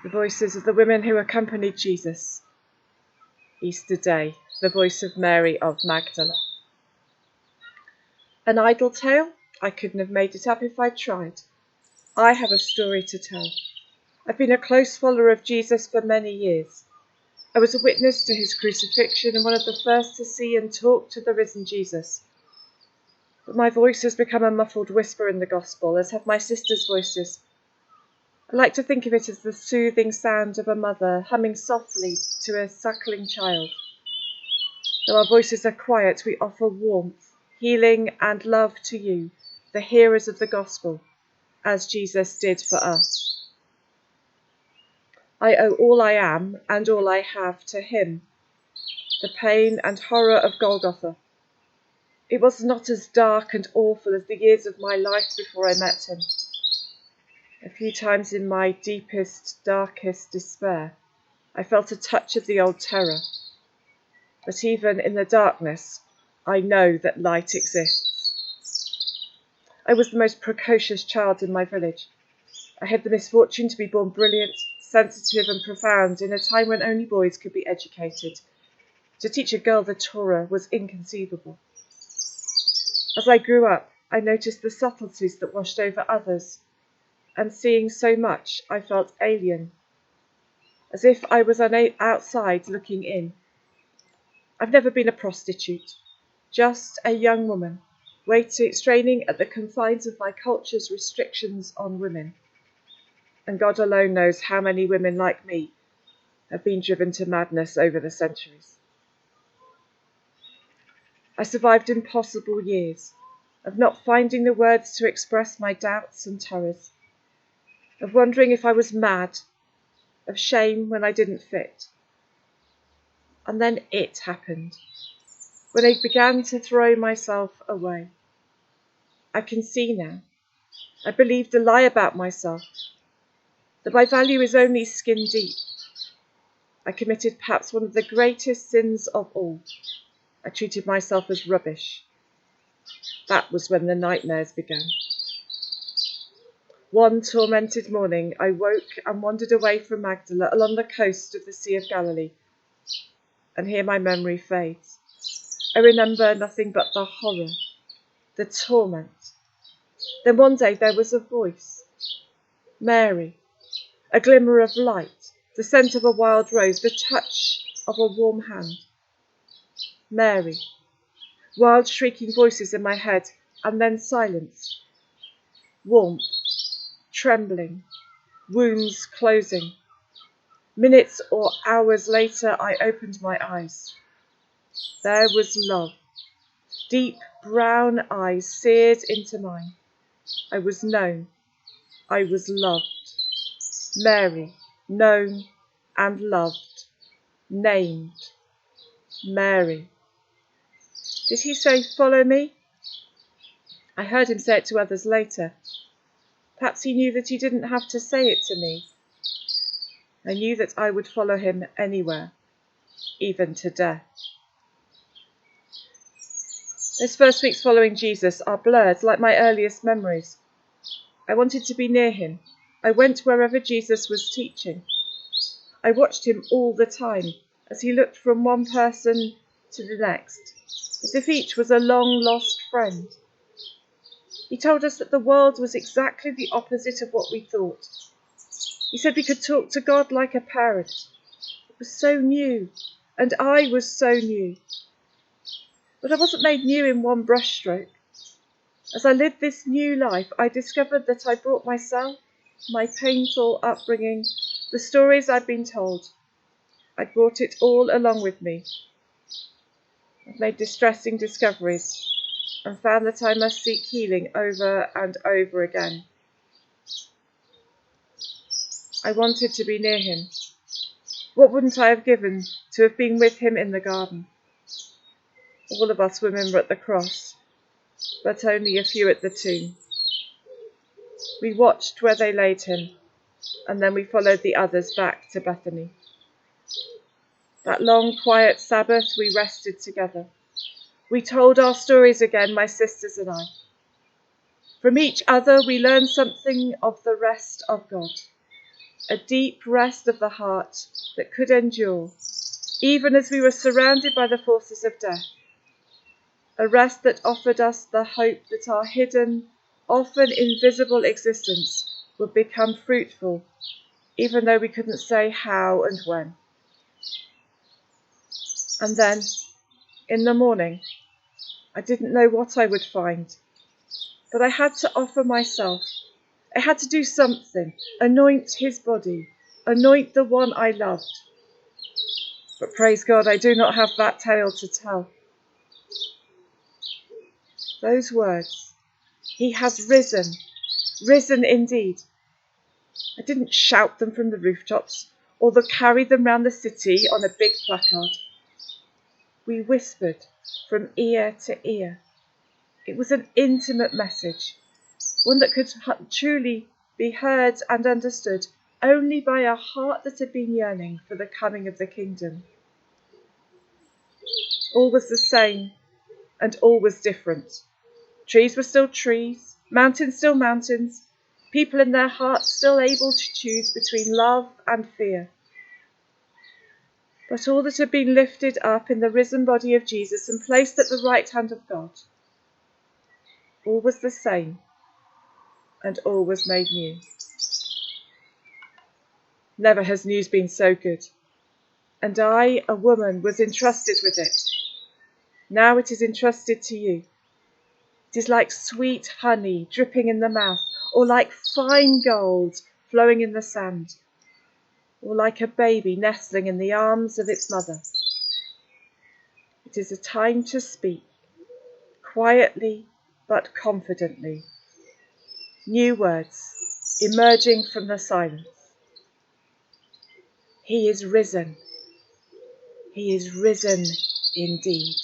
The voices of the women who accompanied Jesus. Easter Day, the voice of Mary of Magdala. An idle tale? I couldn't have made it up if I'd tried. I have a story to tell. I've been a close follower of Jesus for many years. I was a witness to his crucifixion and one of the first to see and talk to the risen Jesus. But my voice has become a muffled whisper in the gospel, as have my sisters' voices. I like to think of it as the soothing sound of a mother humming softly to a suckling child. Though our voices are quiet, we offer warmth, healing and love to you, the hearers of the gospel, as Jesus did for us. I owe all I am and all I have to him, the pain and horror of Golgotha. It was not as dark and awful as the years of my life before I met him. A few times in my deepest, darkest despair, I felt a touch of the old terror. But even in the darkness, I know that light exists. I was the most precocious child in my village. I had the misfortune to be born brilliant, sensitive and profound in a time when only boys could be educated. To teach a girl the Torah was inconceivable. As I grew up, I noticed the subtleties that washed over others, and seeing so much, I felt alien, as if I was outside looking in. I've never been a prostitute, just a young woman, straining at the confines of my culture's restrictions on women. And God alone knows how many women like me have been driven to madness over the centuries. I survived impossible years of not finding the words to express my doubts and terrors, of wondering if I was mad, of shame when I didn't fit. And then it happened, when I began to throw myself away. I can see now. I believed a lie about myself, that my value is only skin deep. I committed perhaps one of the greatest sins of all. I treated myself as rubbish. That was when the nightmares began. One tormented morning, I woke and wandered away from Magdala along the coast of the Sea of Galilee. And here my memory fades. I remember nothing but the horror, the torment. Then one day there was a voice. Mary, a glimmer of light, the scent of a wild rose, the touch of a warm hand. Mary, wild shrieking voices in my head, and then silence. Warmth, trembling, wounds closing. Minutes or hours later, I opened my eyes. There was love. Deep brown eyes seared into mine. I was known. I was loved. Mary, known and loved. Named. Mary. Did he say, "Follow me"? I heard him say it to others later. Perhaps he knew that he didn't have to say it to me. I knew that I would follow him anywhere, even to death. Those first weeks following Jesus are blurred like my earliest memories. I wanted to be near him. I went wherever Jesus was teaching. I watched him all the time as he looked from one person to the next, as if each was a long-lost friend. He told us that the world was exactly the opposite of what we thought. He said we could talk to God like a parent. It was so new, and I was so new. But I wasn't made new in one brushstroke. As I lived this new life, I discovered that I brought myself, my painful upbringing, the stories I'd been told. I brought it all along with me. I've made distressing discoveries and found that I must seek healing over and over again. I wanted to be near him. What wouldn't I have given to have been with him in the garden? All of us women were at the cross, but only a few at the tomb. We watched where they laid him, and then we followed the others back to Bethany. That long, quiet Sabbath, we rested together. We told our stories again, my sisters and I. From each other, we learned something of the rest of God. a deep rest of the heart that could endure, even as we were surrounded by the forces of death, a rest that offered us the hope that our hidden, often invisible existence would become fruitful, even though we couldn't say how and when. And then, in the morning, I didn't know what I would find, but I had to offer myself. I had to do something, anoint his body, anoint the one I loved. But praise God, I do not have that tale to tell. Those words, he has risen, risen indeed. I didn't shout them from the rooftops or carry them round the city on a big placard. We whispered from ear to ear. It was an intimate message, one that could truly be heard and understood only by a heart that had been yearning for the coming of the kingdom. All was the same and all was different. Trees were still trees, mountains still mountains, people in their hearts still able to choose between love and fear. But all that had been lifted up in the risen body of Jesus and placed at the right hand of God, all was the same and all was made new. Never has news been so good. And I, a woman, was entrusted with it. Now it is entrusted to you. It is like sweet honey dripping in the mouth, or like fine gold flowing in the sand, or like a baby nestling in the arms of its mother. It is a time to speak, quietly but confidently. New words emerging from the silence. He is risen. He is risen indeed.